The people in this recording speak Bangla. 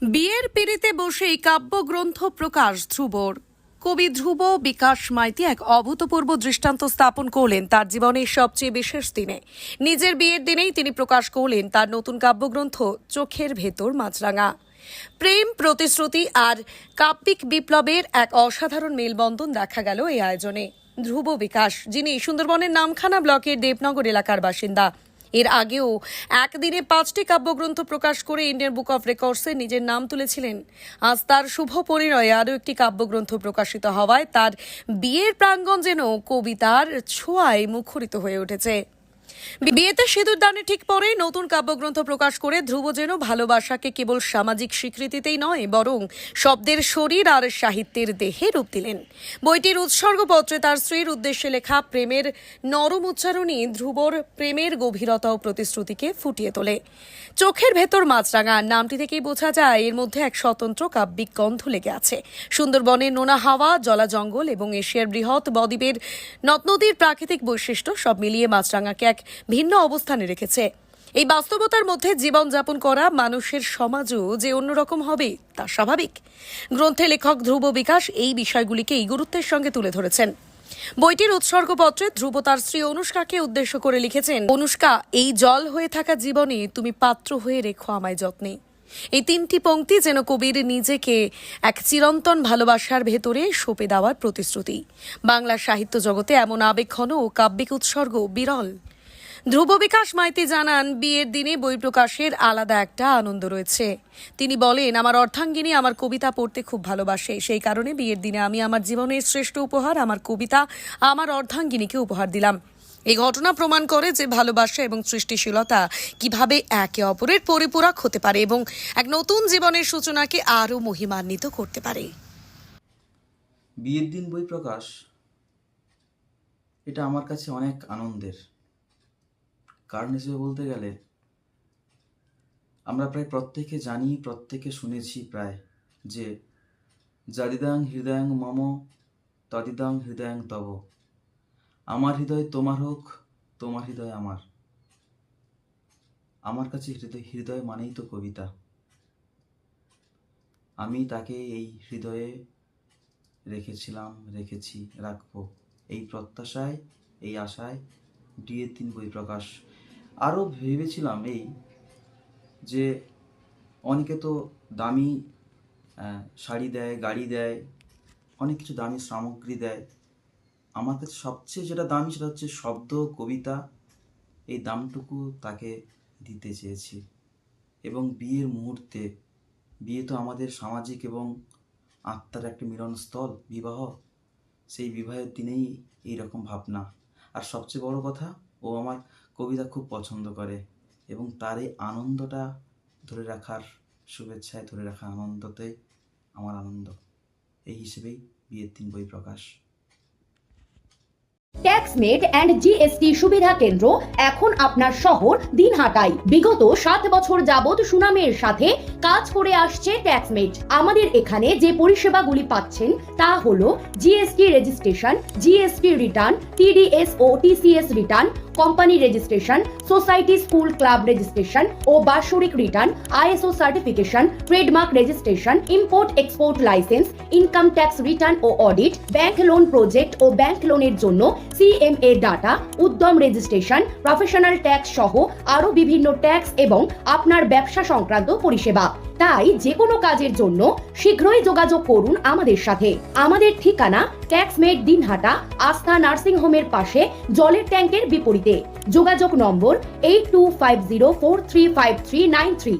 বিয়ের পিড়িতে বসেই কাব্যগ্রন্থ প্রকাশ ধ্রুবর। কবি ধ্রুব বিকাশ মাইতি এক অভূতপূর্ব দৃষ্টান্ত স্থাপন করলেন তার জীবনের সবচেয়ে বিশেষ দিনে। নিজের বিয়ের দিনেই তিনি প্রকাশ করলেন তার নতুন কাব্যগ্রন্থ চোখের ভেতর মাছরাঙা। প্রেম, প্রতিশ্রুতি আর কাব্যিক বিপ্লবের এক অসাধারণ মেলবন্ধন দেখা গেল এই আয়োজনে। ধ্রুব বিকাশ, যিনি সুন্দরবনের নামখানা ব্লকের দেবনগর এলাকার বাসিন্দা, এর আগেও একদিনে 5টি কাব্যগ্রন্থ প্রকাশ করে ইন্ডিয়ান বুক অফ রেকর্ডসে নিজের নাম তুলেছিলেন। আজ তার শুভ পরিণয়ে আরও একটি কাব্যগ্রন্থ প্রকাশিত হওয়ায় তার বিয়ের প্রাঙ্গণ যেন কবিতার ছোঁয়ায় মুখরিত হয়ে উঠেছে। বিয়েতে সিঁদুর দানের ঠিক পরেই নতুন কাব্যগ্রন্থ প্রকাশ করে ধ্রুব যেন ভালোবাসাকে কেবল সামাজিক স্বীকৃতিতেই নয়, বরং শব্দের শরীর আর সাহিত্যের দেহে রূপ দিলেন। বইটির উৎসর্গপত্রে তার স্ত্রীর উদ্দেশ্যে লেখা প্রেমের নরম উচ্চারণই ধ্রুবর প্রেমের গভীরতা ও প্রতিশ্রুতিকে ফুটিয়ে তোলে। চোখের ভেতর মাছরাঙা নামটি থেকেই বোঝা যায় এর মধ্যে এক স্বতন্ত্র কাব্যিক গন্ধ লেগে আছে। সুন্দরবনের নোনা হাওয়া, জলা জঙ্গল এবং এশিয়ার বৃহৎ বদ্বীপের নদ নদীর প্রাকৃতিক বৈশিষ্ট্য সব মিলিয়ে মাছরাঙাকে এক ভিন্ন অবস্থানে রেখেছে। এই বাস্তবতার মধ্যে জীবনযাপন করা মানুষের সমাজও যে অন্যরকম হবে তা স্বাভাবিক। গ্রন্থে লেখক ধ্রুব বিকাশ এই বিষয়গুলিকেই গুরুত্বের সঙ্গে তুলে ধরেছেন। বইটির উৎসর্গপত্রে ধ্রুব তার স্ত্রী অনুষ্কাকে উদ্দেশ্য করে লিখেছেন, অনুষ্কা, এই জল হয়ে থাকা জীবনে তুমি পাত্র হয়ে রেখো আমায় যত্নে। এই 3টি পংক্তি যেন কবির নিজেকে এক চিরন্তন ভালোবাসার ভেতরে সঁপে দেওয়ার প্রতিশ্রুতি। বাংলা সাহিত্য জগতে এমন আবেগঘন ও কাব্যিক উৎসর্গ বিরল। ধ্রুব বিকাশ মাইতি জানান, বিয়ের দিনে বই প্রকাশের আলাদা একটা আনন্দ রয়েছে। তিনি বলেন, আমার অর্ধাঙ্গিনী আমার কবিতা পড়তে খুব ভালোবাসে, সেই কারণে বিয়ের দিনে আমি আমার জীবনের শ্রেষ্ঠ উপহার আমার কবিতা আমার অর্ধাঙ্গিনীকে উপহার দিলাম। এই ঘটনা প্রমাণ করে যে ভালোবাসা এবং সৃষ্টিশীলতা কিভাবে একে অপরের পরিপূরক হতে পারে এবং এক নতুন জীবনের সূচনাকে আরও মহিমান্বিত করতে পারে। বিয়ের দিন বই প্রকাশ, এটা আমার কাছে অনেক আনন্দের। কারণ হিসেবে বলতে গেলে আমরা প্রায় প্রত্যেকে জানি, প্রত্যেকে শুনেছি প্রায়, যে যাদিদাং হৃদয়ং মম তদিদাং হৃদয়ং তব। আমার হৃদয় তোমার হোক, তোমার হৃদয় আমার। আমার কাছে হৃদয় মানেই তো কবিতা। আমি তাকে এই হৃদয়ে রেখেছিলাম, রেখেছি, রাখবো, এই প্রত্যাশায়, এই আশায় বিয়ের দিন বই প্রকাশ। আরও ভেবেছিলাম এই যে অনেকে তো দামি শাড়ি দেয়, গাড়ি দেয়, অনেক কিছু দামি সামগ্রী দেয়। আমার কাছে সবচেয়ে যেটা দামি সেটা হচ্ছে শব্দ, কবিতা। এই দামটুকু তাকে দিতে চেয়েছি। এবং বিয়ের মুহূর্তে, বিয়ে তো আমাদের সামাজিক এবং আত্মার একটা মিলনস্থল, বিবাহ। সেই বিবাহের দিনেই এইরকম ভাবনা। আর সবচেয়ে বড় কথা, ও আমার কবিতা খুব পছন্দ করে এবং তার এই আনন্দটা ধরে রাখার শুভেচ্ছায়, ধরে রাখার আনন্দতে আমার আনন্দ। এই হিসেবেই বিয়ের দিন বই প্রকাশ। ট্যাক্সমেট অ্যান্ড জিএসটি সুবিধা কেন্দ্র এখন আপনার শহর দিনহাটায়। বিগত 7 বছর যাবৎ সুনামের সাথে কাজ করে আসছে ট্যাক্সমেট। আমাদের এখানে যে পরিষেবাগুলি পাচ্ছেন তা হলো GST registration, GST return, TDS ও TCS return, company registration, society school club registration ও বাৎসরিক return, ISO certification, trademark registration, import export licence, income tax return ও অডিট, ব্যাংক লোন প্রজেক্ট ও ব্যাংক লোনের জন্য CMA data, Udyam registration, professional tax সহ আরো বিভিন্ন ট্যাক্স এবং আপনার ব্যবসা সংক্রান্ত পরিষেবা। তাই যে কোনো কাজের জন্য শীঘ্রই যোগাযোগ করুন আমাদের সাথে। আমাদের ঠিকানা ট্যাক্সমেট দিনহাটা, আস্থা নার্সিং হোমের পাশে, জলের ট্যাঙ্কের বিপরীতে। যোগাযোগ নম্বর 8250435393।